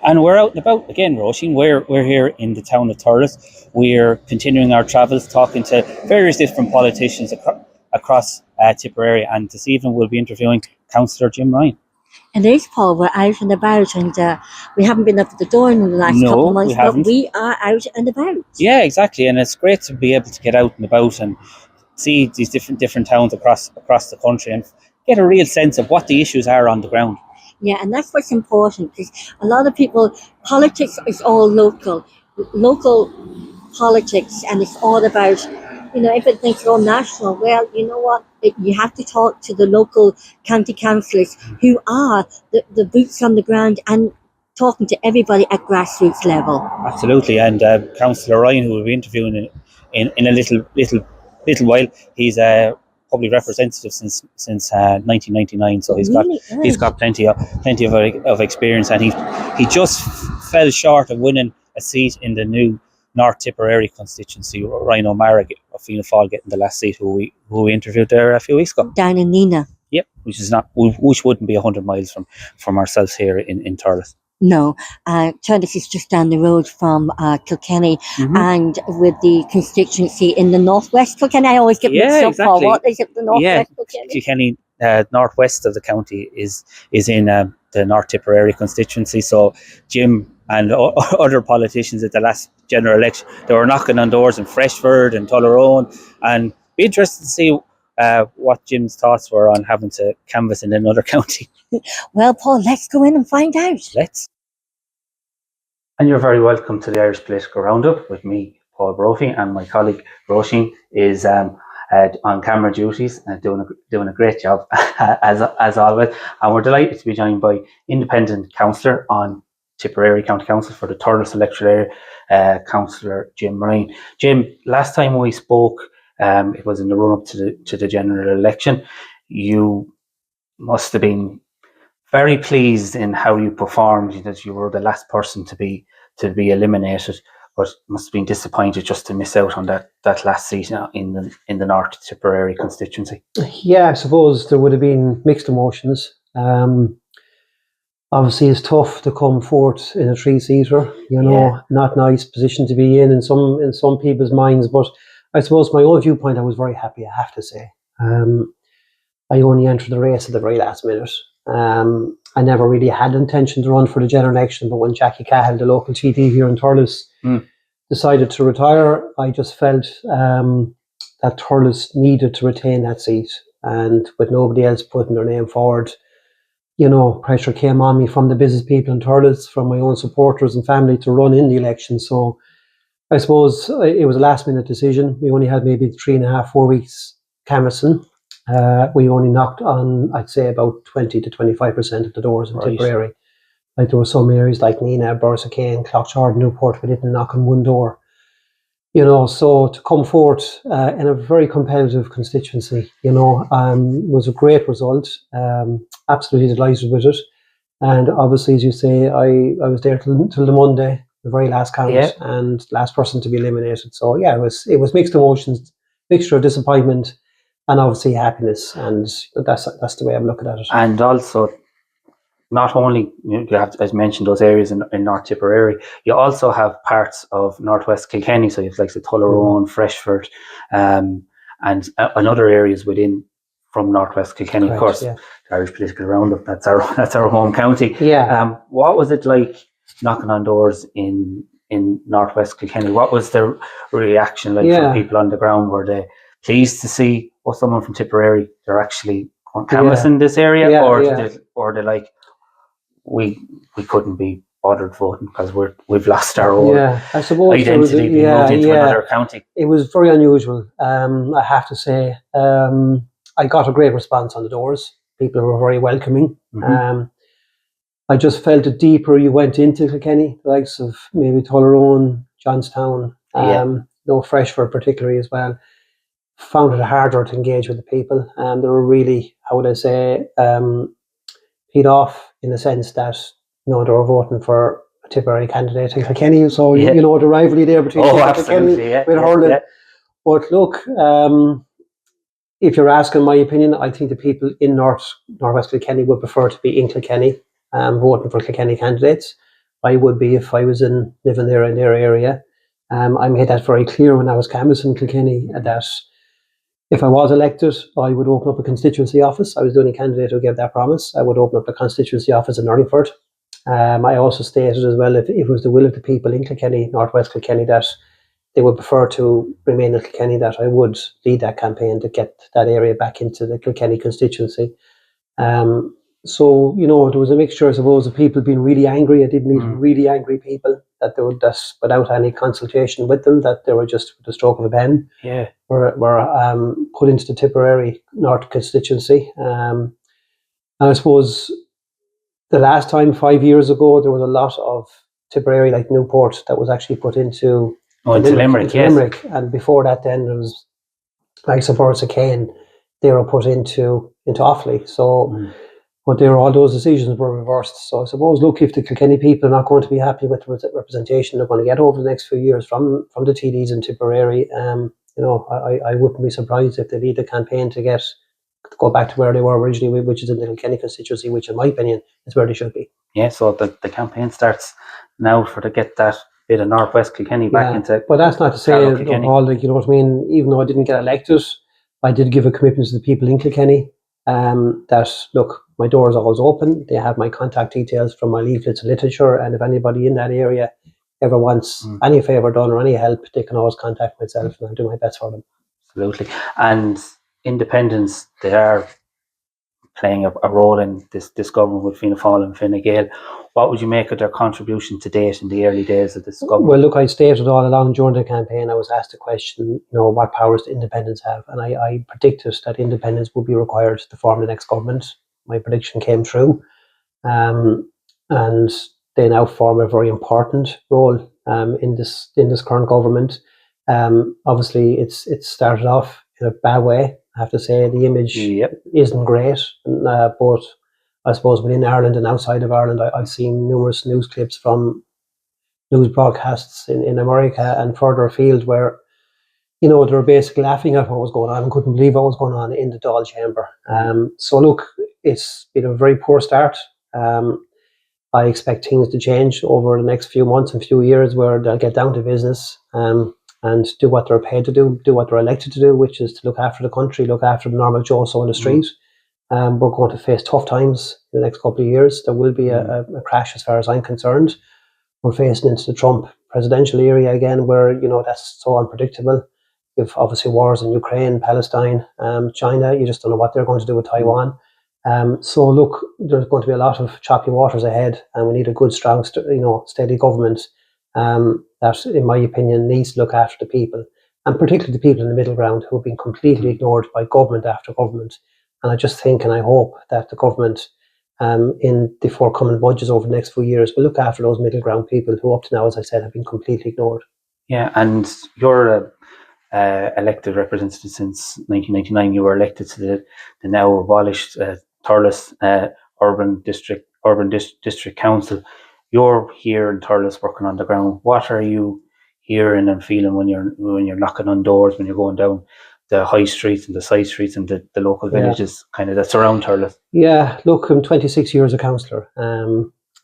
And we're out and about again, Roisin. We're here in the town of Thurles. We're continuing our travels, talking to various different politicians across Tipperary. And this evening we'll be interviewing Councillor Jim Ryan. And there's Paul, we're out and about, and we haven't been up at the door in the last couple of months, but we are out and about. Yeah, exactly. And it's great to be able to get out and about and see these different towns across the country and get a real sense of what the issues are on the ground. Yeah, and that's what's important, because a lot of people, politics is all local politics, and it's all about, if it thinks all national, well, you know what, you have to talk to the local county councillors who are the boots on the ground and talking to everybody at grassroots level. Absolutely, and Councillor Ryan, who we'll be interviewing in a little while, he's a public representative since 1999, so he's got plenty of experience, and he just fell short of winning a seat in the new North Tipperary constituency. Ryan O'Mara of Fianna Fáil getting the last seat, who we interviewed there a few weeks ago. Down in Nina. Yep, which wouldn't be 100 miles from ourselves here in Thurles. No, Thurles is just down the road from Kilkenny, and with the constituency in the northwest Kilkenny. I always get mixed up. Exactly. What is it? The northwest Kilkenny. Kilkenny, northwest of the county is in the North Tipperary constituency. So Jim and other politicians at the last general election, they were knocking on doors in Freshford and Tullaroan, and be interested to see what Jim's thoughts were on having to canvass in another county. Well, Paul, let's go in and find out. Let's. And you're very welcome to the Irish Political Roundup with me, Paul Brophy, and my colleague Roisin is on camera duties and doing a great job as always. And we're delighted to be joined by independent councillor on Tipperary County Council for the Thurles electoral area, Councillor Jim Ryan. Jim, last time we spoke, it was in the run-up to the general election. You must have been very pleased in how you performed, that you were the last person to be eliminated, but must have been disappointed just to miss out on that last seat in the North Tipperary constituency. Yeah, I suppose there would have been mixed emotions. Obviously, it's tough to come forth in a three-seater. Not nice position to be in some people's minds. But I suppose my own viewpoint, I was very happy, I have to say. I only entered the race at the very last minute. I never really had intention to run for the general election, but when Jackie Cahill, the local TD here in Thurles, decided to retire, I just felt that Thurles needed to retain that seat. And with nobody else putting their name forward, pressure came on me from the business people in Thurles, from my own supporters and family, to run in the election. So I suppose it was a last minute decision. We only had maybe 3.5-4 weeks canvassing. We only knocked on, I'd say, about 20 to 25% of the doors in Tipperary. Like, there were some areas like Nina, Borrisokane, Clough, Newport, we didn't knock on one door. So to come forth in a very competitive constituency, was a great result. Absolutely delighted with it. And obviously, as you say, I was there till the Monday, the very last count, and last person to be eliminated. So yeah, it was mixed emotions, mixture of disappointment and obviously happiness, and that's the way I'm looking at it. And also, not only you have, as mentioned, those areas in North Tipperary, you also have parts of Northwest Kilkenny, so you have like the Tullaroan, Freshford, and other areas from Northwest Kilkenny. Correct, of course, the Irish Political Roundup, that's our home county. Yeah. What was it like knocking on doors in Northwest Kilkenny? What was the reaction like from people on the ground? Were they pleased to see someone from Tipperary, they're actually canvassing this area, or they're like, we couldn't be bothered voting because we've lost our own identity being moved into another county? It was very unusual. I have to say, I got a great response on the doors. People were very welcoming. I just felt the deeper you went into Kilkenny, the likes of maybe Tullaroan, Johnstown, Freshford particularly as well, found it harder to engage with the people. They were really, how would I say, peed off in the sense that they were voting for a Tipperary candidate in Kilkenny. So the rivalry there between Kilkenny with hurling. But look, if you're asking my opinion, I think the people in Northwest Kilkenny would prefer to be in Kilkenny, voting for Kilkenny candidates. I would be if I was living there in their area. I made that very clear when I was canvassing Kilkenny that if I was elected, I would open up a constituency office. I was the only candidate who gave that promise. I would open up a constituency office in Northingford. I also stated as well, if it was the will of the people in Kilkenny, Northwest Kilkenny, that they would prefer to remain in Kilkenny, that I would lead that campaign to get that area back into the Kilkenny constituency. So, you know, there was a mixture, I suppose, of people being really angry. I did meet really angry people that they were just without any consultation with them, that they were just with the stroke of a pen. Yeah. Were put into the Tipperary North constituency. And I suppose the last time, 5 years ago, there was a lot of Tipperary, like Newport, that was actually put into Limerick, yes. Limerick. And before that, then there was like supports of Kane, they were put into Offaly. So, but all those decisions were reversed. So I suppose, look, if the Kilkenny people are not going to be happy with the representation they're going to get over the next few years from the TDs in Tipperary, you know, I wouldn't be surprised if they lead the campaign to go back to where they were originally, which is in the Kilkenny constituency, which in my opinion is where they should be. Yeah, so the campaign starts now to get that bit of Northwest Kilkenny back into. But that's not to say, Paul, like, you know what I mean, even though I didn't get elected, I did give a commitment to the people in Kilkenny that, look, my door is always open. They have my contact details from my leaflets and literature, and if anybody in that area ever wants any favour done or any help, they can always contact myself, and I'll do my best for them. Absolutely. And independents, they are playing a role in this government with Fianna Fáil and Fine Gael. What would you make of their contribution to date in the early days of this government? Well, look, I stated all along during the campaign, I was asked the question, you know, what powers do independents have? And I predicted that independents would be required to form the next government. My prediction came true. And they now form a very important role in this current government. Obviously, it's started off in a bad way. I have to say the image isn't great, but I suppose within Ireland and outside of Ireland, I've seen numerous news clips from news broadcasts in America and further afield where, you know, they were basically laughing at what was going on and couldn't believe what was going on in the Dáil chamber. So look, it's been a very poor start. I expect things to change over the next few months and few years, where they'll get down to business and do what they're paid to do what they're elected to do, which is to look after the country, look after the normal Joe So in the street. We're going to face tough times in the next couple of years. There will be a crash as far as I'm concerned. We're facing into the Trump presidential area again, where, you know, that's so unpredictable. You've obviously wars in Ukraine, Palestine, China. You just don't know what they're going to do with Taiwan. So look, there's going to be a lot of choppy waters ahead, and we need a good, strong, steady government that, in my opinion, needs to look after the people, and particularly the people in the middle ground who have been completely ignored by government after government. And I just think, and I hope, that the government in the forthcoming budgets over the next few years will look after those middle ground people who up to now, as I said, have been completely ignored. Yeah, and you're elected representative since 1999. You were elected to the now abolished Thurles Urban District Council. You're here in Thurles working on the ground. What are you hearing and feeling when you're knocking on doors, when you're going down the high streets and the side streets and the local villages kind of that surround Thurles? Yeah, look, I'm 26 years a councillor.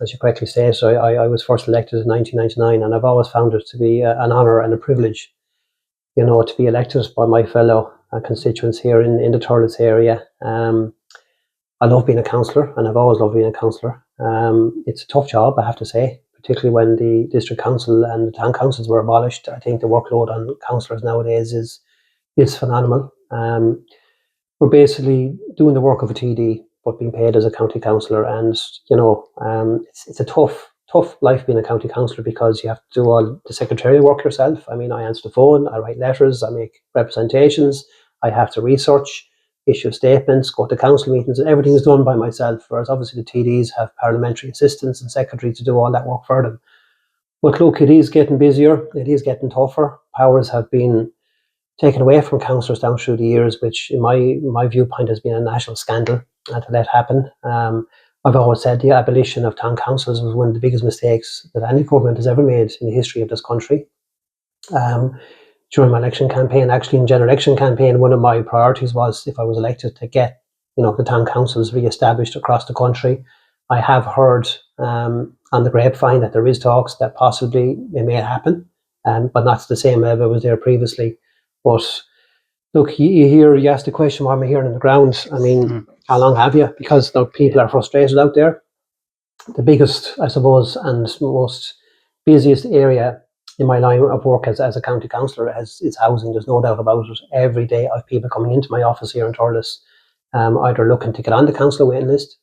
As you correctly say, so I was first elected in 1999, and I've always found it to be an honour and a privilege, you know, to be elected by my fellow constituents here in the Thurles area. I love being a councillor, and I've always loved being a councillor. It's a tough job, I have to say, particularly when the district council and the town councils were abolished. I think the workload on councillors nowadays is phenomenal. We're basically doing the work of a TD, but being paid as a county councillor, and you know, it's a tough life being a county councillor, because you have to do all the secretarial work yourself. I mean, I answer the phone, I write letters, I make representations, I have to research, issue statements, go to council meetings, and everything is done by myself, whereas obviously the TDs have parliamentary assistants and secretaries to do all that work for them. But look, it is getting busier, it is getting tougher. Powers have been taken away from councillors down through the years, which in my viewpoint has been a national scandal to let happen. I've always said the abolition of town councils was one of the biggest mistakes that any government has ever made in the history of this country. During my election campaign, actually in general election campaign, one of my priorities was, if I was elected, to get, you know, the town councils re-established across the country. I have heard on the grapevine that there is talks that possibly it may happen, but not to the same level it was there previously. But look, you asked the question, what am I hearing on the ground? I mean, how long have you? Because look, people are frustrated out there. The biggest, I suppose, and most busiest area in my line of work as a county councillor is housing. There's no doubt about it. Every day I have people coming into my office here in Thurles, either looking to get on the councillor waiting list,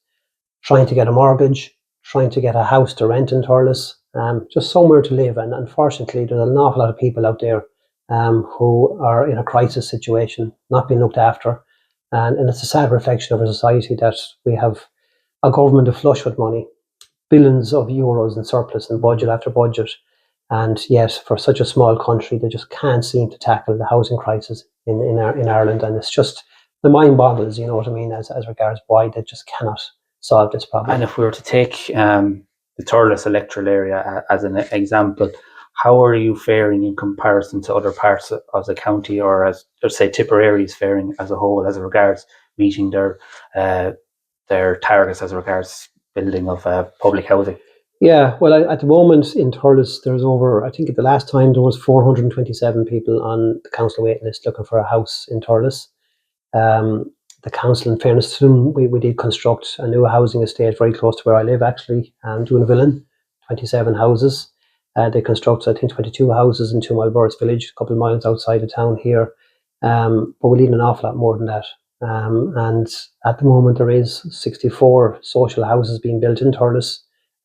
trying to get a mortgage, trying to get a house to rent in Thurles, just somewhere to live. And unfortunately, there's an awful lot of people out there who are in a crisis situation, not being looked after. And it's a sad reflection of our society that we have a government aflush with money, billions of euros in surplus and budget after budget. And yet, for such a small country, they just can't seem to tackle the housing crisis in Ireland. And it's just, the mind boggles, you know what I mean, as regards why they just cannot solve this problem. And if we were to take the Thurles electoral area as an example, how are you faring in comparison to other parts of the county, or as say Tipperary is faring as a whole as regards meeting their targets as regards building of public housing? Yeah, well, at the moment in Thurles, there's over, I think at the last time there was 427 people on the council waiting list looking for a house in Thurles. The council, in fairness to them, we did construct a new housing estate very close to where I live, actually, doing a villain, 27 houses. They constructed, I think, 22 houses in 2 Mile Burris village, a couple of miles outside of town here. But we need an awful lot more than that. And at the moment, there is 64 social houses being built in Thurles.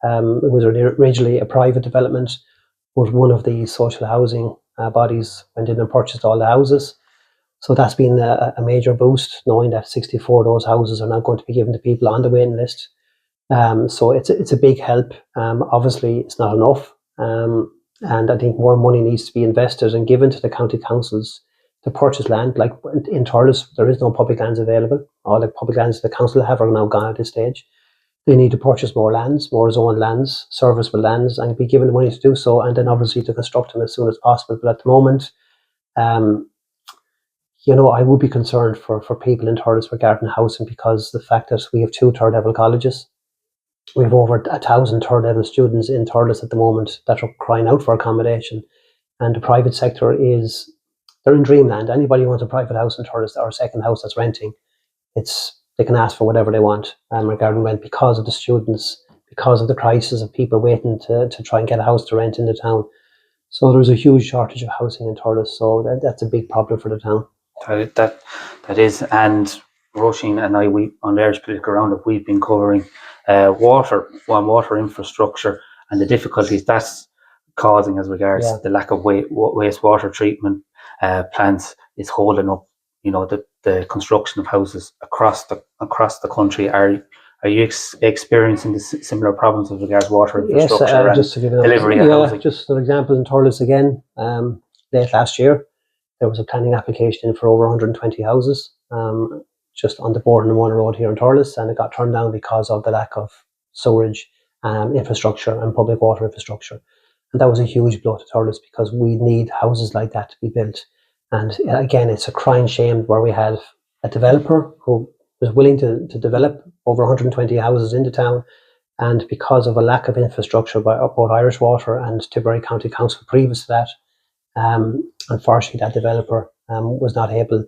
It was originally a private development, but one of the social housing bodies went in and purchased all the houses. So that's been a major boost, knowing that 64 of those houses are now going to be given to people on the waiting list. So it's a big help. Obviously, it's not enough. And I think more money needs to be invested and given to the county councils to purchase land. Like in Thurles, there is no public lands available. All the public lands the council have are now gone at this stage. They need to purchase more lands, more zoned lands, serviceable lands, and be given the money to do so, and then obviously to construct them as soon as possible. But at the moment, you know, I would be concerned for people in Thurles regarding housing, because the fact that we have 2 third level colleges, we have over 1,000 third level students in Thurles at the moment that are crying out for accommodation, and the private sector they're in dreamland. Anybody who wants a private house in Thurles or a second house that's renting, they can ask for whatever they want regarding rent, because of the students, because of the crisis of people waiting to try and get a house to rent in the town. So there's a huge shortage of housing in Thurles, so that's a big problem for the town. That is, and Roisin and I, we on the Irish Political Roundup, we've been covering water infrastructure and the difficulties that's causing as regards the lack of wastewater treatment plants is holding up, you know, the construction of houses across the country. Are you experiencing the similar problems with regards to water infrastructure just to give delivery of housing? Just an example, in Thurles again, late last year, there was a planning application for over 120 houses just on the Borden and One Road here in Thurles, and it got turned down because of the lack of sewerage infrastructure and public water infrastructure. And that was a huge blow to Thurles, because we need houses like that to be built. And again, it's a crying shame where we have a developer who was willing to develop over 120 houses in the town, and because of a lack of infrastructure by both Irish Water and Tipperary County Council previous to that, unfortunately that developer was not able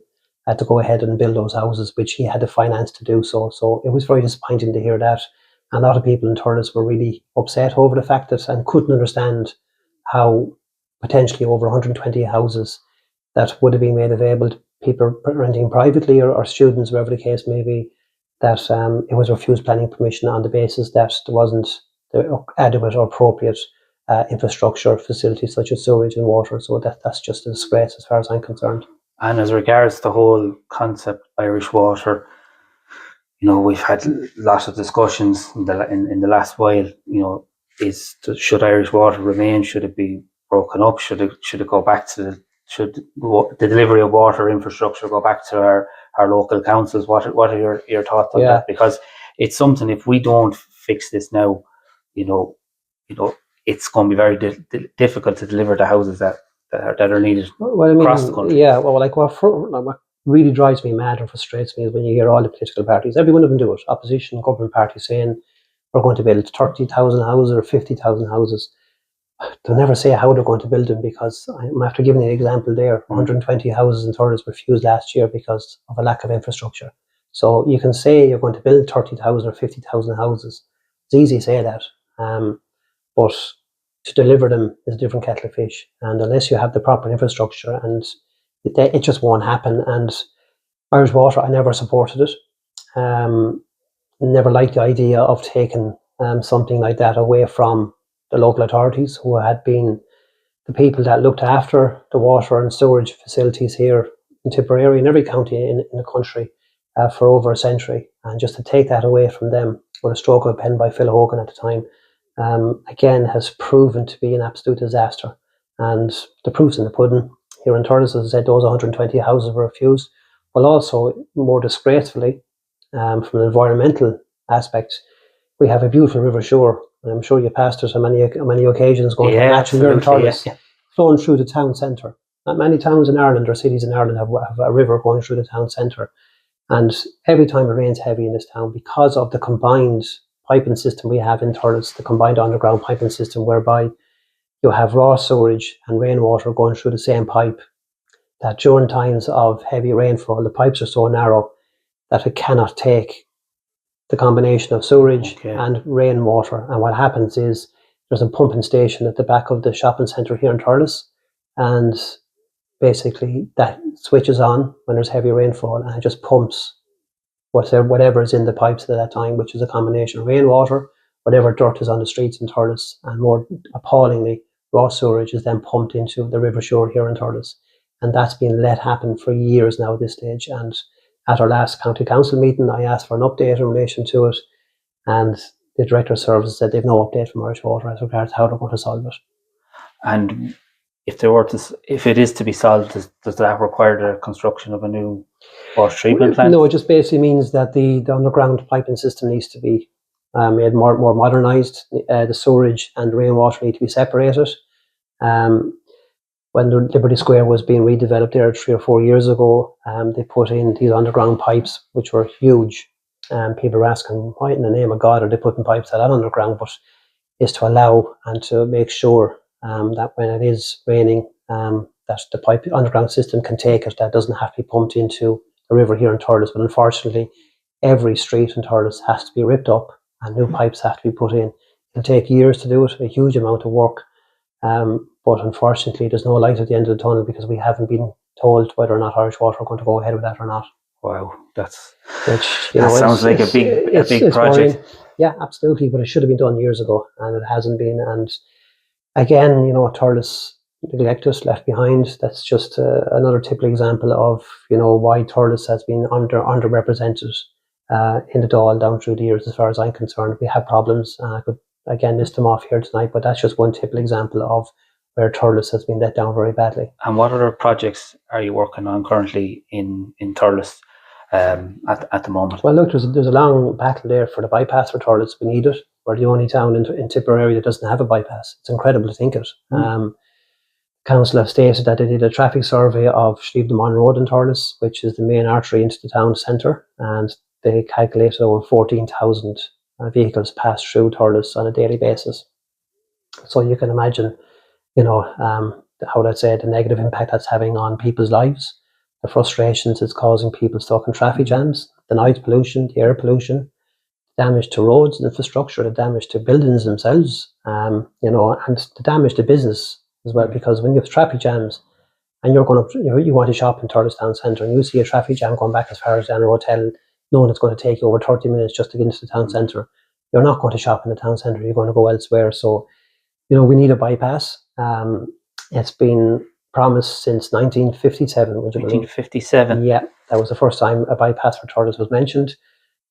to go ahead and build those houses, which he had the finance to do so. So it was very disappointing to hear that. A lot of people in Thurles were really upset over the fact that, and couldn't understand how potentially over 120 houses that would have been made available to people renting privately or students, whatever the case may be, that it was refused planning permission on the basis that there wasn't the adequate or appropriate infrastructure facilities such as sewage and water. So that's just a disgrace as far as I'm concerned. And as regards the whole concept Irish Water, you know, we've had lots of discussions in the last while. You know, should Irish Water remain? Should it be broken up? Should it go back to should the delivery of water infrastructure go back to our local councils? What are your thoughts on that? Because it's something, if we don't fix this now, you know, it's going to be very difficult to deliver the houses that are needed across the country. Yeah, well, like what really drives me mad and frustrates me is when you hear all the political parties, every one of them do it, opposition, government parties, saying we're going to build 30,000 houses or 50,000 houses. They'll never say how they're going to build them, because I'm after giving you an example there. 120 houses in Thurles were refused last year because of a lack of infrastructure. So you can say you're going to build 30,000 or 50,000 houses. It's easy to say that, but to deliver them is a different kettle of fish. And unless you have the proper infrastructure, and it just won't happen. And Irish Water, I never supported it. Never liked the idea of taking something like that away from the local authorities, who had been the people that looked after the water and storage facilities here in Tipperary and every county in the country for over a century. And just to take that away from them with a stroke of a pen by Phil Hogan at the time, again, has proven to be an absolute disaster. And the proof's in the pudding. Here in Thurles, as I said, those 120 houses were refused. Well, also, more disgracefully, from an environmental aspect, we have a beautiful river shore. And I'm sure you passed it on many occasions going to a match here in Thurles, flowing through the town centre. Not many towns in Ireland or cities in Ireland have a river going through the town centre. And every time it rains heavy in this town, because of the combined piping system we have in Thurles, the combined underground piping system, whereby you have raw sewage and rainwater going through the same pipe, that during times of heavy rainfall, the pipes are so narrow that it cannot take the combination of sewerage and rainwater. And what happens is there's a pumping station at the back of the shopping centre here in Thurles, and basically that switches on when there's heavy rainfall, and it just pumps whatever is in the pipes at that time, which is a combination of rainwater, whatever dirt is on the streets in Thurles, and more appallingly, raw sewerage is then pumped into the river shore here in Thurles. And that's been let happen for years now at this stage. And at our last county council meeting, I asked for an update in relation to it, and the Director of Services said they've no update from Irish Water as regards how they're going to solve it. And if it is to be solved, does that require the construction of a new water treatment plant? No, it just basically means that the underground piping system needs to be made more modernised. The sewerage and rainwater need to be separated. When the Liberty Square was being redeveloped there 3 or 4 years ago, they put in these underground pipes, which were huge. People were asking, why in the name of God are they putting pipes that underground? But it's to allow and to make sure that when it is raining, that the underground system can take it, that doesn't have to be pumped into the river here in Thurles. But unfortunately, every street in Thurles has to be ripped up and new pipes have to be put in. It'll take years to do it, a huge amount of work. But unfortunately, there's no light at the end of the tunnel, because we haven't been told whether or not Irish Water are going to go ahead with that or not. Wow, that sounds like a big project. Worrying. Yeah, absolutely, but it should have been done years ago, and it hasn't been. And again, Thurles neglected, left behind. That's just another typical example of why Thurles has been underrepresented in the Dail down through the years. As far as I'm concerned, we have problems. I could again list them off here tonight, but that's just one typical example of where Thurles has been let down very badly. And what other projects are you working on currently in Thurles at the moment? Well, look, there's a long battle there for the bypass for Thurles. We need it. We're the only town in Tipperary that doesn't have a bypass. It's incredible to think it. Council have stated that they did a traffic survey of Slieve-de-Mon Road in Thurles, which is the main artery into the town centre, and they calculated over 14,000 vehicles pass through Thurles on a daily basis. So you can imagine, how let's say the negative impact that's having on people's lives, the frustrations it's causing people stuck in traffic jams, the noise pollution, the air pollution, damage to roads and infrastructure, the damage to buildings themselves, and the damage to business as well. Because when you have traffic jams and you want to shop in Thurles town centre and you see a traffic jam going back as far as down a hotel, knowing it's going to take you over 30 minutes just to get into the town centre, you're not going to shop in the town centre, you're going to go elsewhere. So, we need a bypass. It's been promised since 1957, would you believe? 1957? Yeah, that was the first time a bypass for Thurles was mentioned.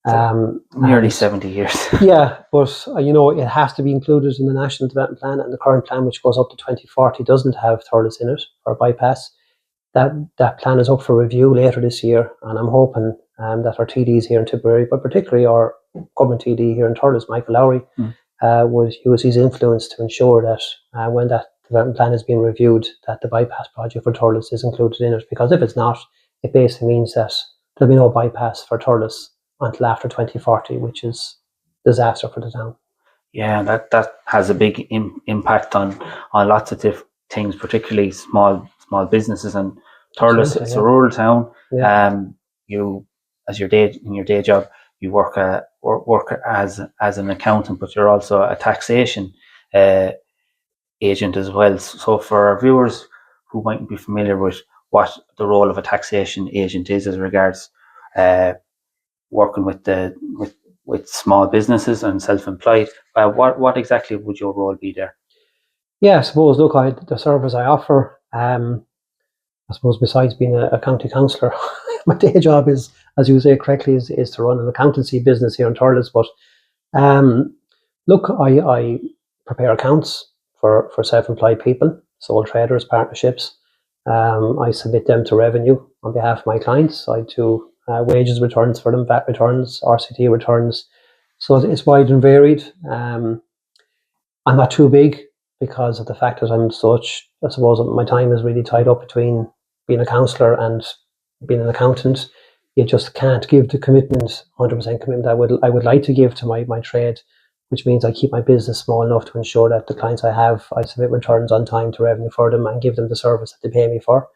Nearly 70 years. Yeah, but it has to be included in the National Development Plan, and the current plan, which goes up to 2040, doesn't have Thurles in it for a bypass. That plan is up for review later this year, and I'm hoping that our TDs here in Tipperary, but particularly our government TD here in Thurles, Michael Lowry, would use his influence to ensure that when that development plan is being reviewed, that the bypass project for Thurles is included in it. Because if it's not, it basically means that there'll be no bypass for Thurles until after 2040, which is disaster for the town. Yeah, that has a big impact on lots of different things, particularly small businesses. And Thurles, Absolutely, it's yeah. a rural town. Yeah. You, as your day job, you work as an accountant, but you're also a taxation agent as well. So for our viewers who mightn't be familiar with what the role of a taxation agent is as regards working with small businesses and self-employed, what exactly would your role be there? Yeah, I suppose, look, the service I offer, I suppose besides being a county councillor, my day job is, as you say correctly, is to run an accountancy business here in Thurles. But look, I prepare accounts for self-employed people, sole traders, partnerships. I submit them to revenue on behalf of my clients. I do wages returns for them, VAT returns, RCT returns. So it's wide and varied. I'm not too big because of the fact that I'm such, I suppose my time is really tied up between being a councillor and being an accountant. You just can't give the commitment, 100% commitment I would like to give to my trade, which means I keep my business small enough to ensure that the clients I have, I submit returns on time to revenue for them and give them the service that they pay me for.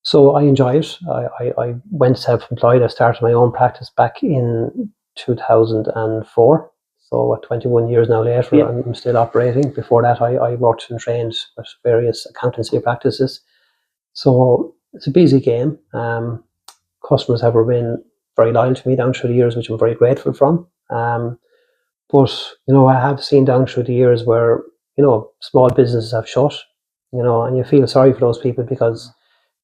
So I enjoy it. I went self-employed. I started my own practice back in 2004. So 21 years now later, Yeah. I'm still operating. Before that, I worked and trained with various accountancy practices. So it's a busy game. Customers have been very loyal to me down through the years, which I'm very grateful from. But, I have seen down through the years where, small businesses have shut, and you feel sorry for those people because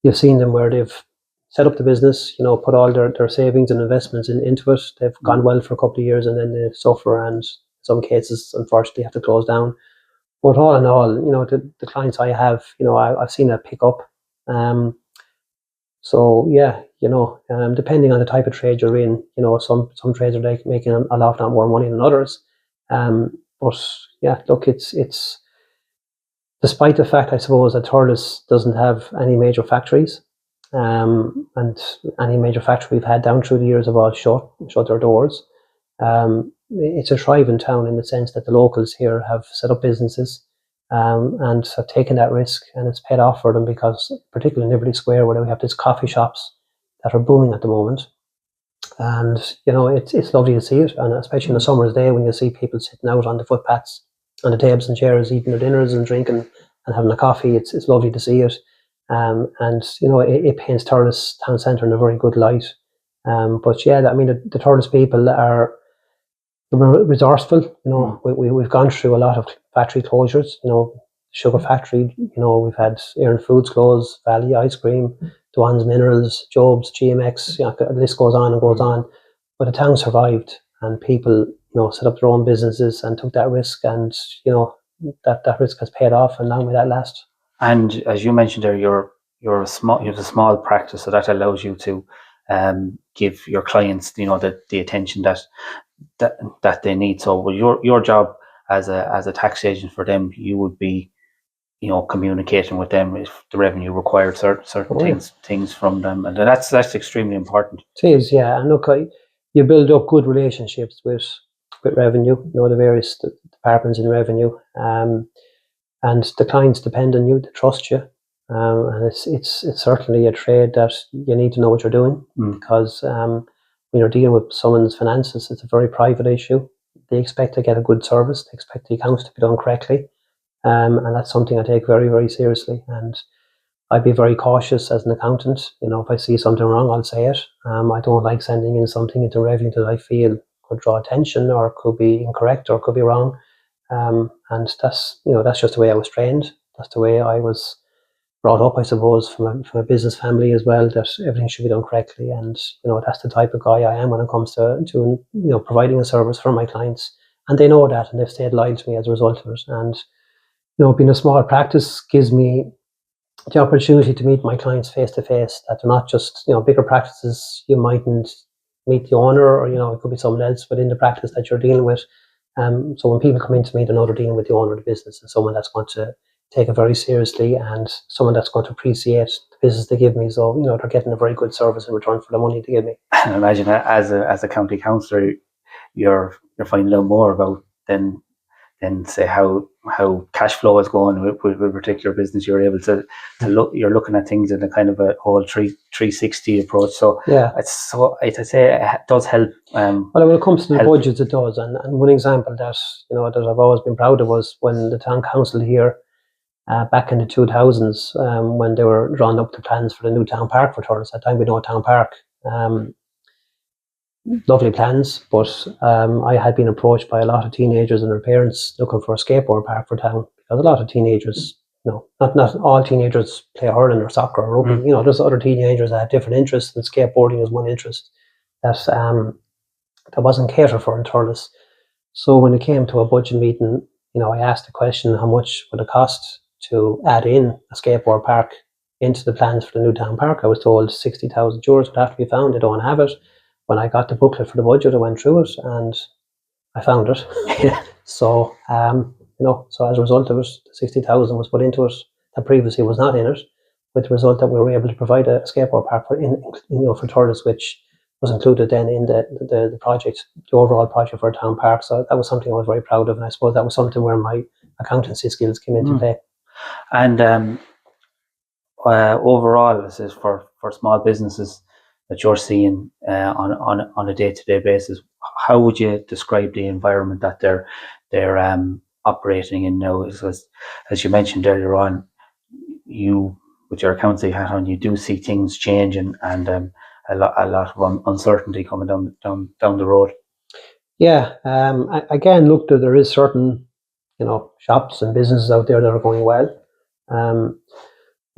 you've seen them where they've set up the business, put all their savings and investments into it. They've gone well for a couple of years and then they suffer and in some cases, unfortunately, have to close down. But all in all, the clients I have, I've seen a pick up. So yeah, depending on the type of trade you're in, some trades are making a lot more money than others. But yeah, look, it's despite the fact, I suppose, that Thurles doesn't have any major factories, and any major factory we've had down through the years have all shut their doors. It's a thriving town in the sense that the locals here have set up businesses and have taken that risk, and it's paid off for them because, particularly in Liberty Square, where we have these coffee shops that are booming at the moment. And, it's lovely to see it, and especially on a summer's day when you see people sitting out on the footpaths, on the tables and chairs, eating their dinners and drinking and having a coffee. It's lovely to see it. And, it paints Thurles town centre in a very good light. But yeah, the Thurles people are resourceful. We've gone through a lot of factory closures. Sugar factory. We've had Aaron Foods close, Valley Ice Cream, Dwan's Minerals, Job's, GMX. The list goes on and goes on. But the town survived, and people, set up their own businesses and took that risk, and that risk has paid off, and now may that last. And as you mentioned there, you have a small practice, so that allows you to give your clients, the attention that they need. So with your job as a tax agent for them, you would be, communicating with them if the revenue required certain things from them, and that's extremely important. It is, yeah. And look, you build up good relationships with revenue, the various departments in revenue, and the clients depend on you, they trust you. And it's certainly a trade that you need to know what you're doing, because when you're dealing with someone's finances, it's a very private issue. They expect to get a good service. They expect the accounts to be done correctly, and that's something I take very, very seriously. And I'd be very cautious as an accountant. If I see something wrong, I'll say it. I don't like sending in something into revenue that I feel could draw attention or could be incorrect or could be wrong. And that's just the way I was trained. That's the way I was brought up, I suppose, from a business family as well, that everything should be done correctly. And, that's the type of guy I am when it comes to providing a service for my clients. And they know that, and they've stayed loyal to me as a result of it. And, being a small practice gives me the opportunity to meet my clients face to face, that they're not just, bigger practices, you mightn't meet the owner, or, it could be someone else within the practice that you're dealing with. So when people come into me, they know they're dealing with the owner of the business, and someone that's going to take it very seriously, and someone that's going to appreciate the business they give me. So, they're getting a very good service in return for the money they give me. And imagine, as a county councillor, you're finding out more about than say how cash flow is going with a particular business. You're able to look. You're looking at things in a kind of a whole 360 approach. So Yeah. I'd say it does help. Well, when it comes to the budgets, it does. And one example that that I've always been proud of was when the town council here, back in the 2000s, when they were drawing up the plans for the new town park for Thurles. At that time, we know a town park. Lovely plans, but I had been approached by a lot of teenagers and their parents looking for a skateboard park for town, because a lot of teenagers, not all teenagers play hurling or soccer or rugby. There's other teenagers that have different interests, and skateboarding is one interest that wasn't catered for in Thurles. So when it came to a budget meeting, I asked the question, how much would it cost to add in a skateboard park into the plans for the new town park? I was told €60,000 would have to be found. They don't have it. When I got the booklet for the budget, I went through it and I found it. So, so as a result of it, 60,000 was put into it that previously was not in it, with the result that we were able to provide a skateboard park for Thurles, which was included then in the project, the overall project for a town park. So that was something I was very proud of, and I suppose that was something where my accountancy skills came into play. And overall, this is for small businesses that you're seeing on a day-to-day basis. How would you describe the environment that they're operating in now? As you mentioned earlier on, you, with your accountancy hat on, you do see things changing and a lot of uncertainty coming down the road. Yeah. Again, look, there is certain shops and businesses out there that are going well.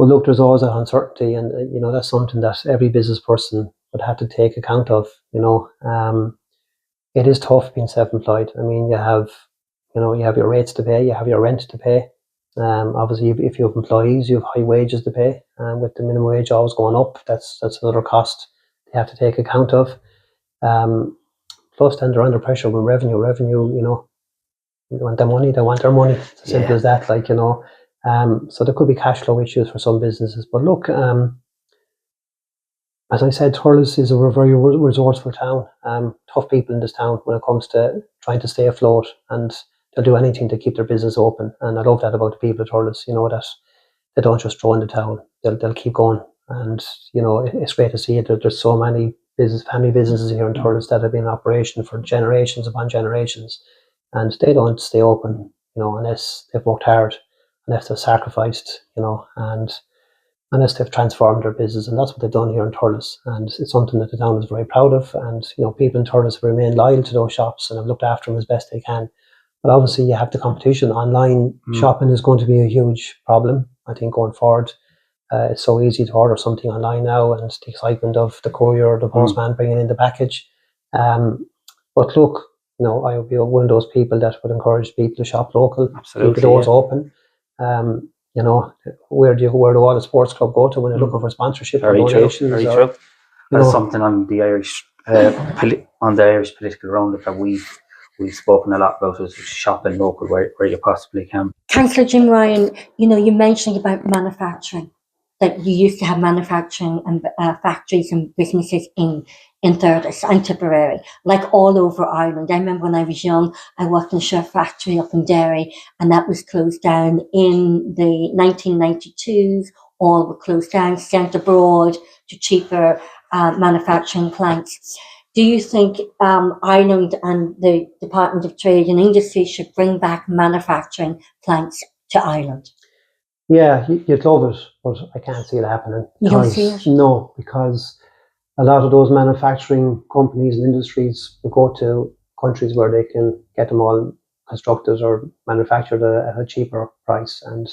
Well, look, there's always that uncertainty, and that's something that every business person would have to take account of. It is tough being self-employed. I mean, you have your rates to pay, you have your rent to pay. Obviously, if you have employees, you have high wages to pay, and with the minimum wage always going up, that's another cost you have to take account of. Plus, then they're under pressure with revenue. They want their money, they want their money. It's as simple as that. So there could be cash flow issues for some businesses. But look, as I said, Thurles is a very resourceful town. Tough people in this town when it comes to trying to stay afloat, and they'll do anything to keep their business open. And I love that about the people of Thurles, that they don't just throw in the towel. They'll keep going. And, it's great to see it. There's so many family businesses here in Thurles that have been in operation for generations upon generations. And they don't stay open, unless they've worked hard, unless they've sacrificed, and unless they've transformed their business. And that's what they've done here in Thurles. And it's something that the town is very proud of. And, people in Thurles have remained loyal to those shops and have looked after them as best they can. But obviously you have the competition. Online shopping is going to be a huge problem, I think, going forward. It's so easy to order something online now, and the excitement of the courier or the postman bringing in the package. But look, I would be one of those people that would encourage people to shop local, keep the doors open. Where do all the sports club go to when they're looking for sponsorship or donations? Very true. That's something on the Irish Political Roundup that we've spoken a lot about, is shopping local where you possibly can. Councillor Jim Ryan, you mentioned about manufacturing, that you used to have manufacturing and factories and businesses in Thurles and Tipperary, like all over Ireland. I remember when I was young, I worked in a shirt factory up in Derry, and that was closed down in the 1992s. All were closed down, sent abroad to cheaper manufacturing plants. Do you think Ireland and the Department of Trade and Industry should bring back manufacturing plants to Ireland? Yeah, you'd love it, but I can't see it happening. You don't see it? No, because a lot of those manufacturing companies and industries will go to countries where they can get them all constructed or manufactured at a cheaper price. And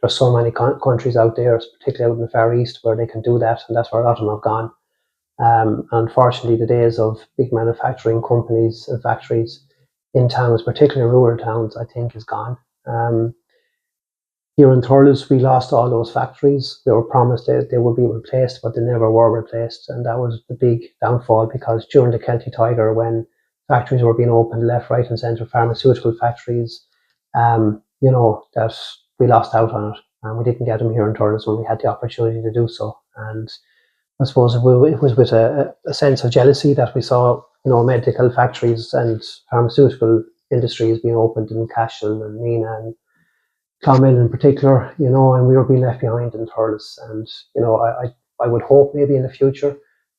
there's so many countries out there, particularly out in the Far East, where they can do that, and that's where a lot of them have gone. Unfortunately, the days of big manufacturing companies and factories in towns, particularly rural towns, I think is gone. Here in Thurles, we lost all those factories. They were promised that they would be replaced, but they never were replaced. And that was the big downfall, because during the Celtic Tiger, when factories were being opened left, right and centre, pharmaceutical factories, that we lost out on it. And we didn't get them here in Thurles when we had the opportunity to do so. And I suppose it was with a sense of jealousy that we saw, medical factories and pharmaceutical industries being opened in Cashel and Nina and Clonmel in particular, and we were being left behind in Thurles. And, I would hope maybe in the future,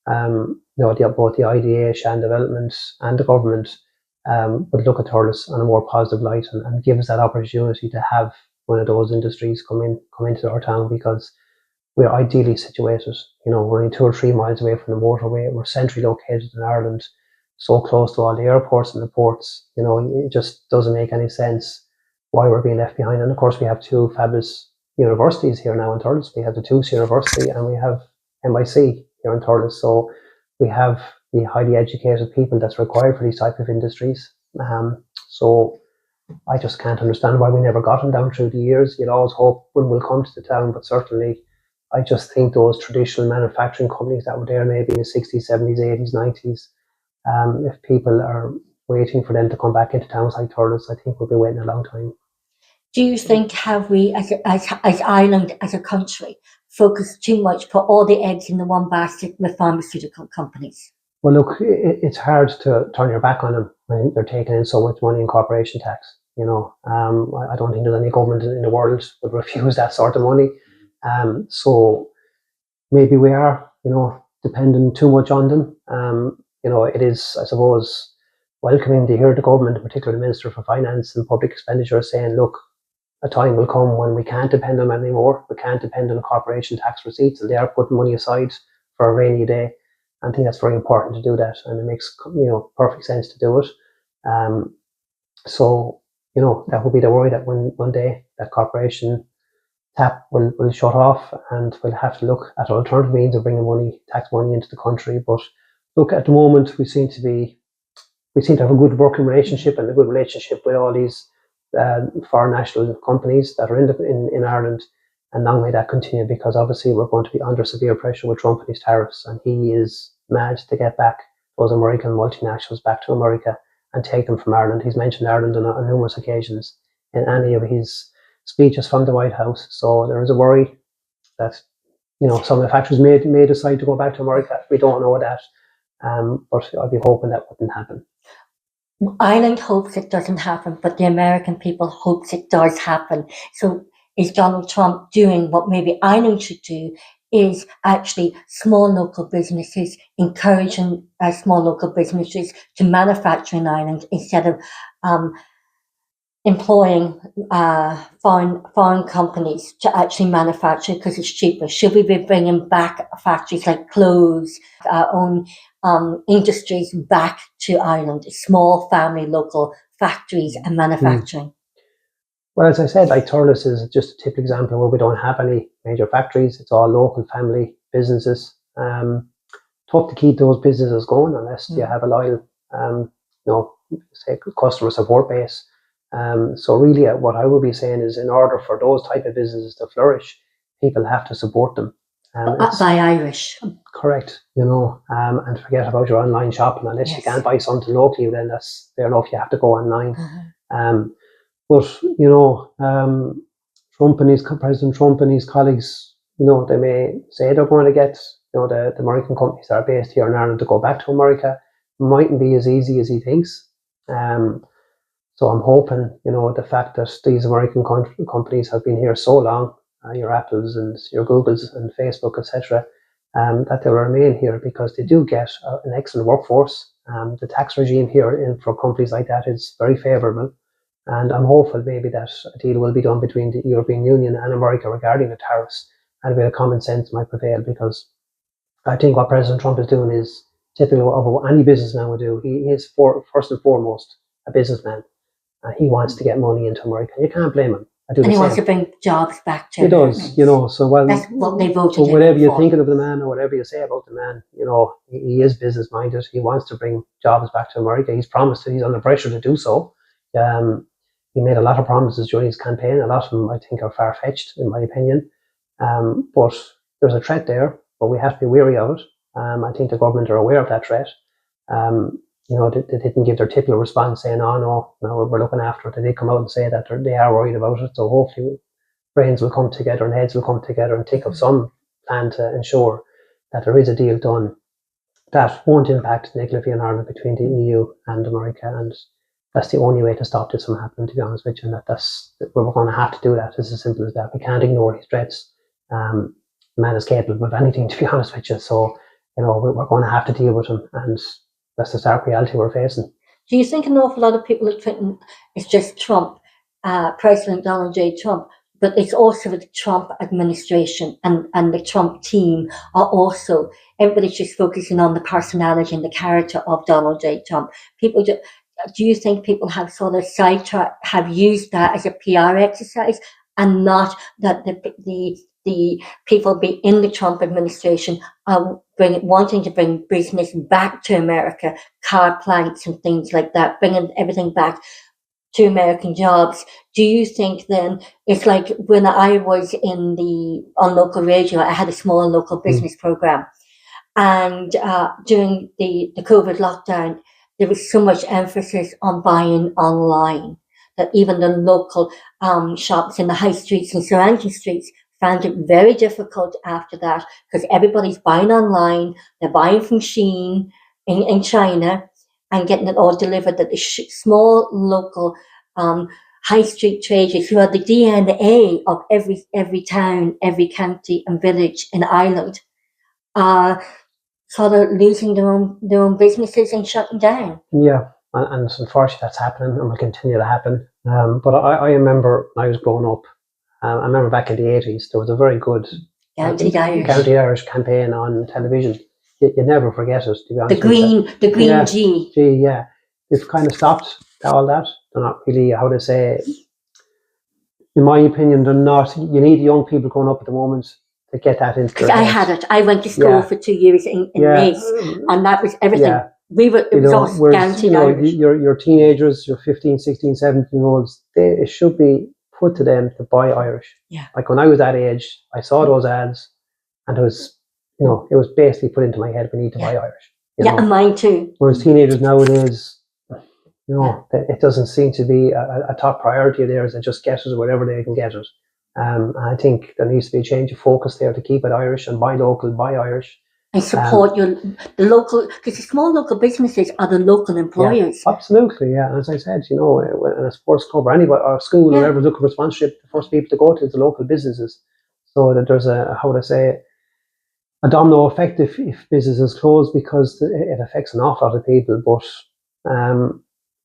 both the IDA, Shan Development and the government would look at Thurles in a more positive light and give us that opportunity to have one of those industries come into our town, because we're ideally situated. We're only 2 or 3 miles away from the motorway. We're centrally located in Ireland, so close to all the airports and the ports. It just doesn't make any sense why we're being left behind. And of course, we have 2 fabulous universities here now in Thurles. We have the Tooth University and we have MIC here in Thurles. So we have the highly educated people that's required for these type of industries. So I just can't understand why we never got them down through the years. You'd always hope one will come to the town, but certainly I just think those traditional manufacturing companies that were there maybe in the 60s, 70s, 80s, 90s, if people are waiting for them to come back into towns like Thurles, I think we'll be waiting a long time. Do you think, have we, as Ireland, as a country, focused too much, put all the eggs in the one basket with pharmaceutical companies? Well, look, it's hard to turn your back on them when you're taking in so much money in corporation tax. I don't think there's any government in the world would refuse that sort of money. So maybe we are, depending too much on them. It is, I suppose, welcoming to hear the government, in particular the Minister for Finance and Public Expenditure, saying, look, a time will come when we can't depend on them anymore. We can't depend on corporation tax receipts, and they are putting money aside for a rainy day. I think that's very important to do that, and it makes perfect sense to do it. So that would be the worry, that one day that corporation tap will shut off, and we'll have to look at alternative means of bringing tax money into the country. But look, at the moment we seem to have a good working relationship and a good relationship with all these foreign national companies that are in Ireland, and long may that continue, because obviously we're going to be under severe pressure with Trump and his tariffs, and he is mad to get back those American multinationals back to America and take them from Ireland. He's mentioned Ireland on numerous occasions in any of his speeches from the White House. So there is a worry that some of the factories may decide to go back to America. We don't know that, but I'll be hoping that wouldn't happen. Ireland hopes it doesn't happen, but the American people hopes it does happen. So is Donald Trump doing what maybe Ireland should do, is actually small local businesses, encouraging small local businesses to manufacture in Ireland instead of employing foreign companies to actually manufacture because it's cheaper? Should we be bringing back factories like clothes, our own industries back to Ireland, small family local factories and manufacturing? Well, as I said, like Thurles is just a typical example where we don't have any major factories. It's all local family businesses. Tough to keep those businesses going unless you have a loyal, say, customer support base. So really what I would be saying is, in order for those type of businesses to flourish, people have to support them. By Irish. Correct, and forget about your online shopping. Unless you can't buy something locally, then that's fair enough. You have to go online. But President Trump and his colleagues, they may say they're going to get the American companies that are based here in Ireland to go back to America. It mightn't be as easy as he thinks. So I'm hoping, the fact that these American companies have been here so long, your Apples and your Googles and Facebook, etc., that they'll remain here, because they do get an excellent workforce. The tax regime here for companies like that is very favourable. And I'm hopeful maybe that a deal will be done between the European Union and America regarding the tariffs, and a bit of common sense might prevail, because I think what President Trump is doing is typical of what any businessman would do. He is first and foremost a businessman. He wants to get money into America. You can't blame him. And he wants to bring jobs back to Americans. He does, so that's what they voted so whatever you're thinking of the man, or whatever you say about the man, he is business minded. He wants to bring jobs back to America. He's promised that he's under pressure to do so. He made a lot of promises during his campaign. A lot of them, I think, are far-fetched, in my opinion. But there's a threat there, but we have to be wary of it. I think the government are aware of that threat. They didn't give their typical response saying, oh, no, we're looking after it. They did come out and say that they are worried about it. So hopefully brains will come together and heads will come together and think of some plan to ensure that there is a deal done that won't impact negatively on Ireland between the EU and America, and that's the only way to stop this from happening, to be honest with you, and we're going to have to do that. It's as simple as that. We can't ignore these threats. The man is capable of anything, to be honest with you, so we're going to have to deal with him, and that's the stark reality we're facing. Do you think an awful lot of people are thinking it's just Trump, President Donald J. Trump, but it's also the Trump administration and the Trump team are also, everybody's just focusing on the personality and the character of Donald J. Trump. Do you think people have sort of have used that as a PR exercise, and not that the people be in the Trump administration are wanting to bring business back to America, car plants and things like that, bringing everything back to American jobs? Do you think then it's like when I was on local radio, I had a small local business program, and during the COVID lockdown, there was so much emphasis on buying online that even the local shops in the high streets and surrounding streets found it very difficult after that, because everybody's buying online, they're buying from Shein in China and getting it all delivered, that the small local high street traders who are the DNA of every town, every county and village in Ireland are sort of losing their own businesses and shutting down. Yeah, and unfortunately that's happening and will continue to happen. But I remember when I was growing up, I remember back in the 80s, there was a very good County Irish campaign on television. You never forget it, to be honest. The green G. Yeah. They've kind of stopped all that. They're not really, how to say, in my opinion, they're not. You need young people growing up at the moment to get that into their I had it. I went to school for 2 years in Nice, and that was everything. Yeah. It was all County Irish. Your teenagers, your 15, 16, 17-year-olds, it should be put to them to buy Irish. Yeah. Like when I was that age, I saw those ads, and it was basically put into my head, we need to buy Irish. And mine too. Whereas teenagers nowadays, it doesn't seem to be a top priority of theirs. They just get it wherever they can get it. I think there needs to be a change of focus there to keep it Irish and buy local, buy Irish. And support the local, because the small local businesses are the local employers. Yeah, absolutely, yeah. And as I said, in a sports club or anybody or school or wherever looking for sponsorship, the first people to go to is the local businesses. So that there's a domino effect if businesses close, because it affects an awful lot of people. But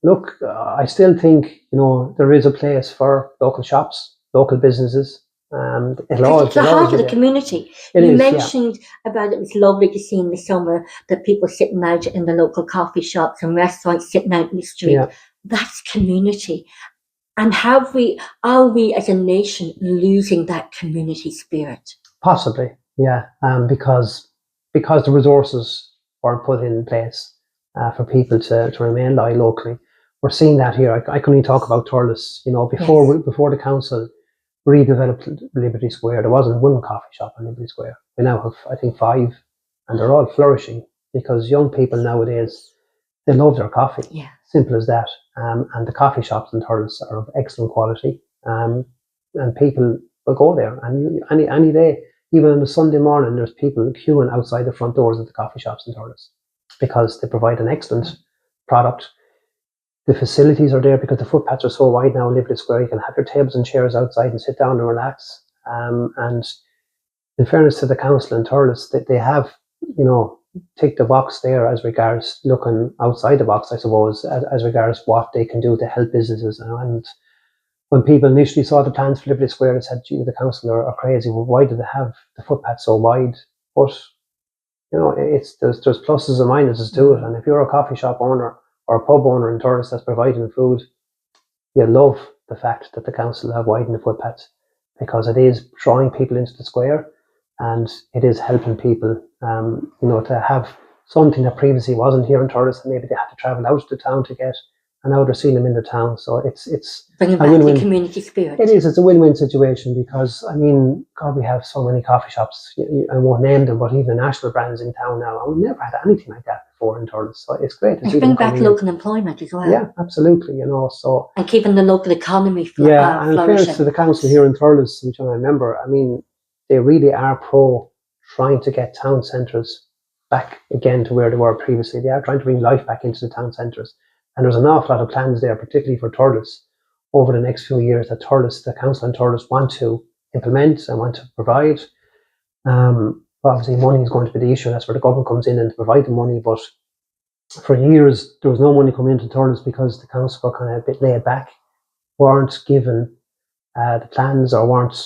look, I still think there is a place for local shops, local businesses. It's the heart of the community. You mentioned about it was lovely to see in the summer that people sitting out in the local coffee shops and restaurants, sitting out in the street. Yeah. That's community. And are we as a nation losing that community spirit? Possibly, yeah. Because the resources weren't put in place for people to remain loyal locally. We're seeing that here. I can only talk about Thurles. Before the council redeveloped Liberty Square, there wasn't one coffee shop in Liberty Square. We now have, I think, 5, and they're all flourishing because young people nowadays, they love their coffee. Yeah. Simple as that. And the coffee shops in Thurles are of excellent quality. And people will go there. And any day, even on a Sunday morning, there's people queuing outside the front doors of the coffee shops in Thurles because they provide an excellent product. The facilities are there because the footpaths are so wide now in Liberty Square. You can have your tables and chairs outside and sit down and relax. And in fairness to the council in Thurles, they have, ticked the box there as regards looking outside the box, I suppose, as regards what they can do to help businesses. And when people initially saw the plans for Liberty Square, they said, gee, the council are crazy. Well, why do they have the footpath so wide? But, there's pluses and minuses to it. And if you're a coffee shop owner or a pub owner in Thurles that's providing food, you love the fact that the council have widened the footpaths, because it is drawing people into the square and it is helping people, to have something that previously wasn't here in Thurles, and maybe they had to travel out to town to get, and now they're seeing them in the town. So it's bringing back the community spirit. It is. It's a win-win situation because, God, we have so many coffee shops. I won't name them, but even national brands in town now. And we never had anything like that before in Thurles. So it's great to see them bring back local employment as well. Yeah, absolutely. So and keeping the local economy flourishing. And in fairness to the council here in Thurles, which I remember, they really are pro trying to get town centres back again to where they were previously. They are trying to bring life back into the town centres. And there's an awful lot of plans there, particularly for Thurles, over the next few years that Thurles, the council and Thurles want to implement and want to provide. Obviously, money is going to be the issue. That's where the government comes in and to provide the money. But for years, there was no money coming into Thurles because the council were kind of a bit laid back, weren't given the plans, or weren't,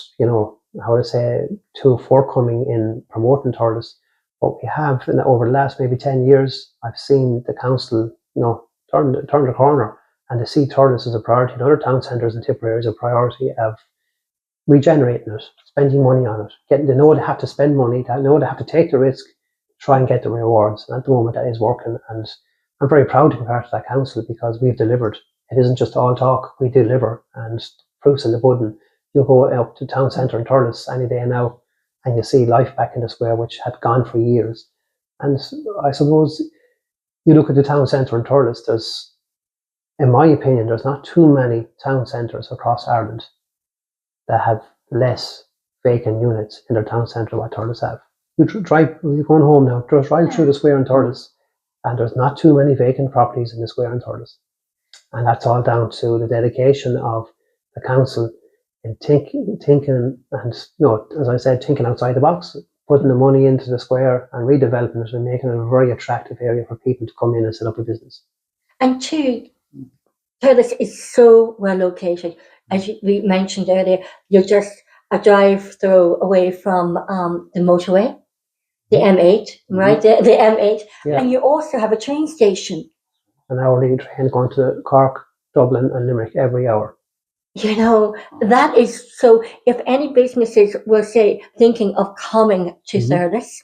how to say, too forthcoming in promoting Thurles. But we have, over the last maybe 10 years, I've seen the council, turn the corner and to see Thurles as a priority. And other town centres in Tipperary as a priority of regenerating it, spending money on it, they know they have to spend money, they know they have to take the risk, try and get the rewards. And at the moment that is working, and I'm very proud to be part of that council because we've delivered. It isn't just all talk, we deliver, and proof's in the pudding. You go up to town centre in Thurles any day now and you see life back in the square, which had gone for years. And I suppose you look at the town centre in Thurles, there's, in my opinion, there's not too many town centres across Ireland that have less vacant units in their town centre than what Thurles have. You're going home now, just right through the square in Thurles, and there's not too many vacant properties in the square in Thurles. And that's all down to the dedication of the council in thinking and, as I said, thinking outside the box, putting the money into the square and redeveloping it and making it a very attractive area for people to come in and set up a business. And two, Thurles is so well located. As we mentioned earlier, you're just a drive-through away from the motorway, the M8, right? The M8. Yeah. And you also have a train station. An hourly train going to Cork, Dublin and Limerick every hour. That is, so if any businesses were, say, thinking of coming to Thurles,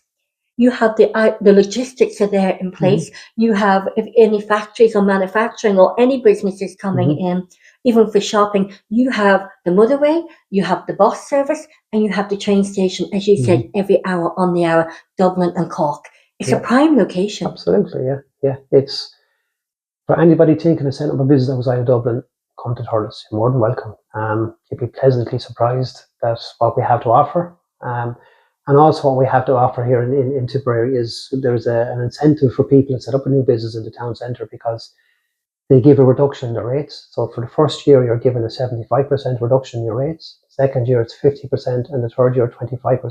you have the logistics are there in place. You have, if any factories or manufacturing or any businesses coming in, even for shopping, you have the motorway, you have the bus service, and you have the train station, as you said, every hour on the hour, Dublin and Cork. It's a prime location. Absolutely, yeah. It's for anybody thinking of setting up a business outside of Dublin, come to Thurles. You're more than welcome. You'd be pleasantly surprised at what we have to offer. And also what we have to offer here in Tipperary is there's an incentive for people to set up a new business in the town centre because they give a reduction in the rates. So for the first year, you're given a 75% reduction in your rates. The second year, it's 50%, and the third year, 25%.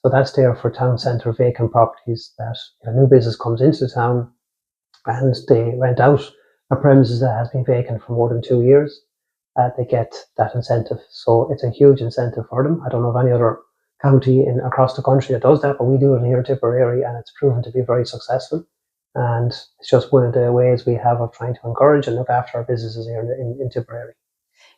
So that's there for town centre vacant properties that a new business comes into town and they rent out a premises that has been vacant for more than 2 years. They get that incentive. So it's a huge incentive for them. I don't know of any other county across the country that does that, but we do it here in Tipperary, and it's proven to be very successful. And it's just one of the ways we have of trying to encourage and look after our businesses here in Tipperary.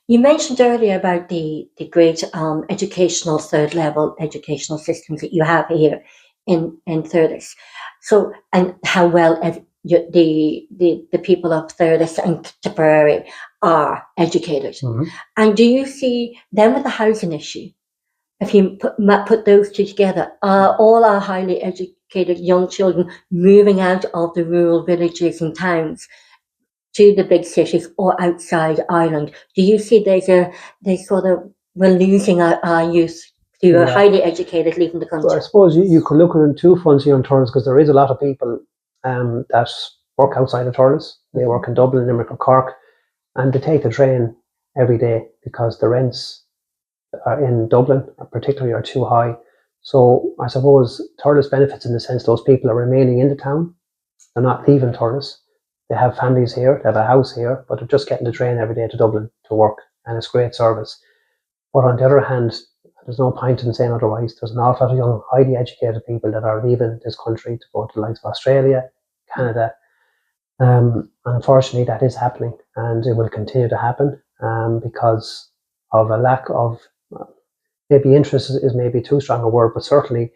You mentioned earlier about the great educational third level educational systems that you have here in Thurles. So, and how well the people of Thurles and Tipperary are educated. And do you see them with the housing issue? If you put those two together, all our highly educated young children moving out of the rural villages and towns to the big cities or outside Ireland, do you see we're losing our youth who are highly educated leaving the country? So I suppose you could look at it in two fronts here in Thurles, because there is a lot of people that work outside of Thurles. They work in Dublin, Limerick or Cork, and they take the train every day because the rents in Dublin particularly are too high. So I suppose Thurles benefits in the sense those people are remaining in the town. They're not leaving Thurles. They have families here, they have a house here, but they're just getting the train every day to Dublin to work, and it's great service. But on the other hand, there's no point in saying otherwise. There's an awful lot of young, highly educated people that are leaving this country to go to the likes of Australia, Canada. Unfortunately, that is happening, and it will continue to happen because of a lack of, maybe interest is maybe too strong a word, but certainly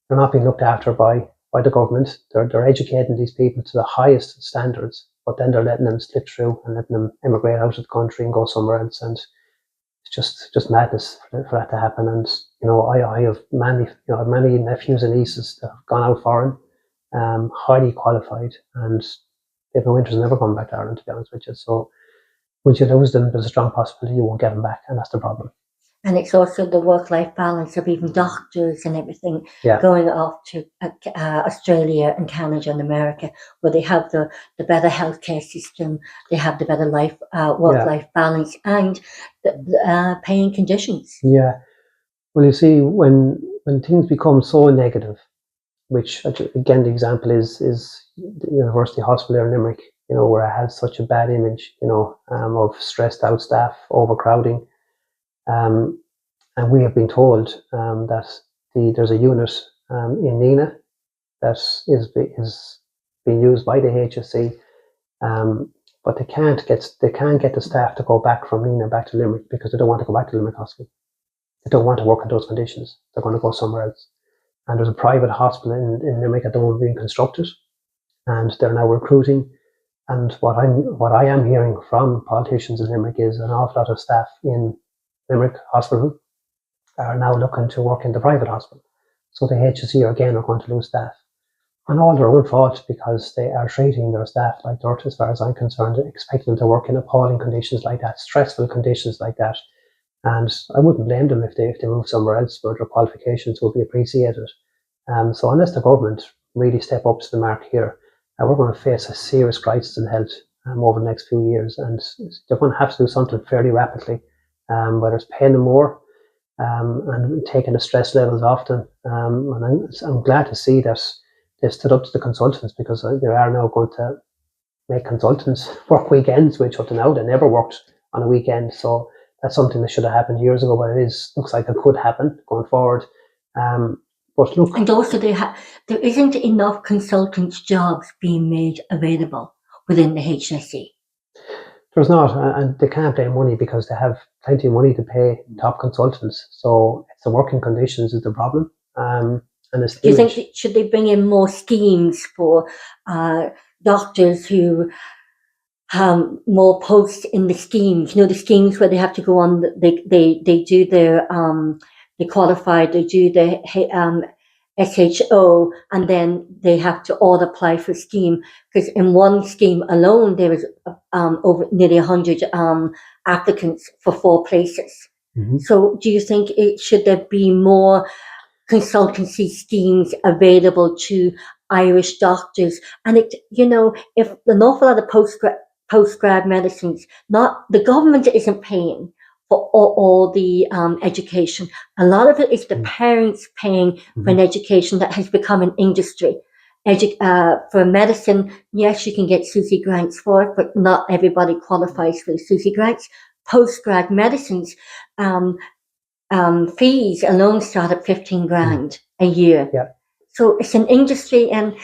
they're not being looked after by the government. They're educating these people to the highest standards, but then they're letting them slip through and letting them immigrate out of the country and go somewhere else. And it's just madness for that to happen. And I have many nephews and nieces that have gone out foreign, highly qualified, and they have no interest in ever coming back to Ireland, to be honest with you. So once you lose them, there's a strong possibility you won't get them back, and that's the problem. And it's also the work-life balance of even doctors and everything Yeah. going off to Australia and Canada and America, where they have the better healthcare system, they have the better work-life balance, and the paying conditions. Yeah. Well, you see, when things become so negative, which again the example is the University Hospital in Limerick, where it has such a bad image, of stressed out staff, overcrowding. And we have been told that there's a unit in Nina that is being used by the HSE, but they can't get the staff to go back from Nina back to Limerick because they don't want to go back to Limerick Hospital. They don't want to work in those conditions. They're going to go somewhere else. And there's a private hospital in Limerick at the moment being constructed, and they're now recruiting. And what I am hearing from politicians in Limerick is an awful lot of staff in Limerick Hospital are now looking to work in the private hospital. So the HSE again are going to lose staff. And all their own fault, because they are treating their staff like dirt, as far as I'm concerned, expecting them to work in appalling conditions like that, stressful conditions like that. And I wouldn't blame them if they move somewhere else where their qualifications will be appreciated. So unless the government really step up to the mark here, we're going to face a serious crisis in health over the next few years, and they're going to have to do something fairly rapidly, whether it's paying them more and taking the stress levels off them. And I'm glad to see that they've stood up to the consultants, because they are now going to make consultants work weekends, which up to now they never worked on a weekend. So that's something that should have happened years ago, but looks like it could happen going forward. But look, and also there isn't enough consultants' jobs being made available within the HSE. There's not, and they can't pay money because they have plenty of money to pay top consultants. So it's the working conditions is the problem. And it's do you think should they bring in more schemes for doctors who more posts in the schemes? The schemes where they have to go on. They do their they qualify. They do the SHO, and then they have to all apply for a scheme, because in one scheme alone there is over nearly 100 applicants for 4 places. Mm-hmm. So do you think should there be more consultancy schemes available to Irish doctors? And if an awful lot of postgrad medicines, not the government isn't paying for all the education. A lot of it is the parents paying for an education that has become an industry. For medicine, yes, you can get SUSI grants for it, but not everybody qualifies for the SUSI grants. Postgrad medicines, fees alone start at 15 grand a year. Yeah. So it's an industry, and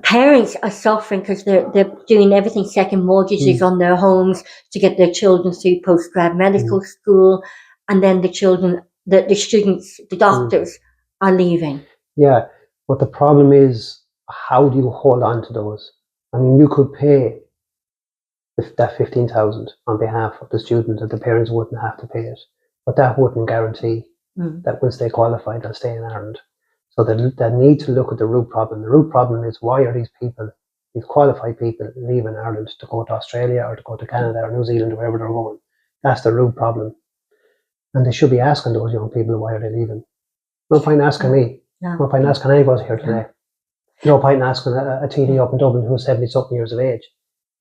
parents are suffering because they're doing everything, second mortgages on their homes to get their children through postgrad medical school, and then the children, the students, the doctors are leaving. Yeah, but the problem is, how do you hold on to those? I mean, you could pay that 15,000 on behalf of the student, and the parents wouldn't have to pay it, but that wouldn't guarantee that once they qualify, they'll stay in Ireland. So they need to look at the root problem. The root problem is, why are these qualified people leaving Ireland to go to Australia or to go to Canada or New Zealand or wherever they're going? That's the root problem. And they should be asking those young people, why are they leaving? No point asking me. No point asking anybody here today. No point asking a TD up in Dublin who's 70-something years of age.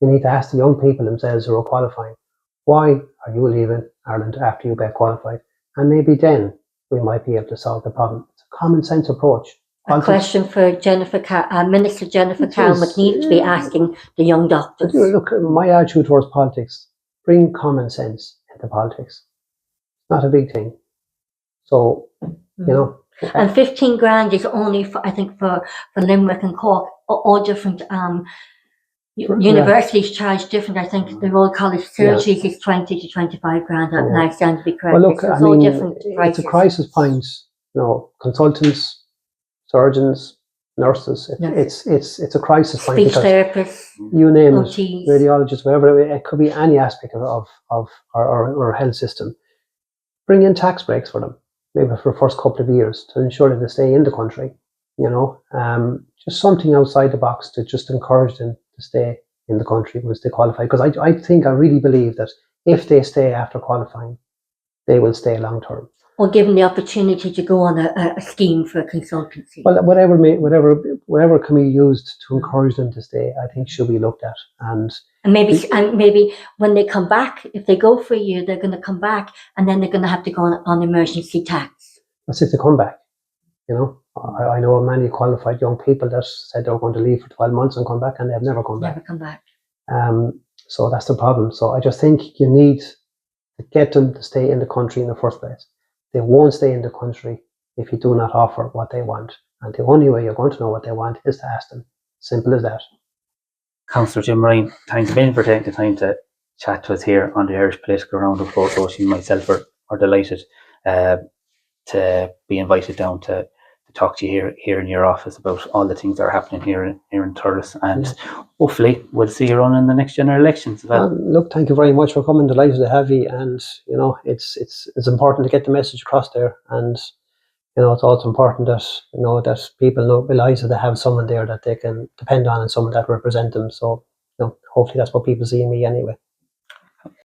You need to ask the young people themselves who are qualifying, why are you leaving Ireland after you get qualified? And maybe then we might be able to solve the problem. Common sense approach. A question for Minister Jennifer Carroll McNeil to be asking the young doctors. Look, my attitude towards politics, bring common sense into politics. Not a big thing. So, And 15 grand is only for, I think, for Limerick and Cork. All different universities charge different. I think the Royal College Surgeries is 20 to 25 grand. I stand to be correct. Well, look, I mean, it's a crisis point. Consultants, surgeons, nurses. It's a crisis point. Speech therapists, you name it, OTs, radiologists, whatever. It could be any aspect of our health system. Bring in tax breaks for them, maybe for the first couple of years, to ensure that they stay in the country. Just something outside the box to just encourage them to stay in the country once they qualify. Because I really believe that if they stay after qualifying, they will stay long term. Or given the opportunity to go on a scheme for consultancy. Well, whatever can be used to encourage them to stay, I think should be looked at. And maybe when they come back, if they go for a year, they're going to come back, and then they're going to have to go on emergency tax. that's if they come back. You know, I know many qualified young people that said they were going to leave for 12 months and come back, and they've never come back. Never come back. So that's the problem. So I just think you need to get them to stay in the country in the first place. They won't stay in the country if you do not offer what they want. And the only way you're going to know what they want is to ask them. Simple as that. Councillor Jim Ryan, thanks a million for taking the time to chat to us here on the Irish Political Roundup. Both Roisin and myself are delighted to be invited down to talk to you here in your office about all the things that are happening here in Thurles, and hopefully we'll see you on in the next general elections as well. Look, thank you very much for coming. Delighted to have you, and you know it's important to get the message across there, and you know it's also important that that people realise that they have someone there that they can depend on and someone that represents them. So hopefully that's what people see in me anyway.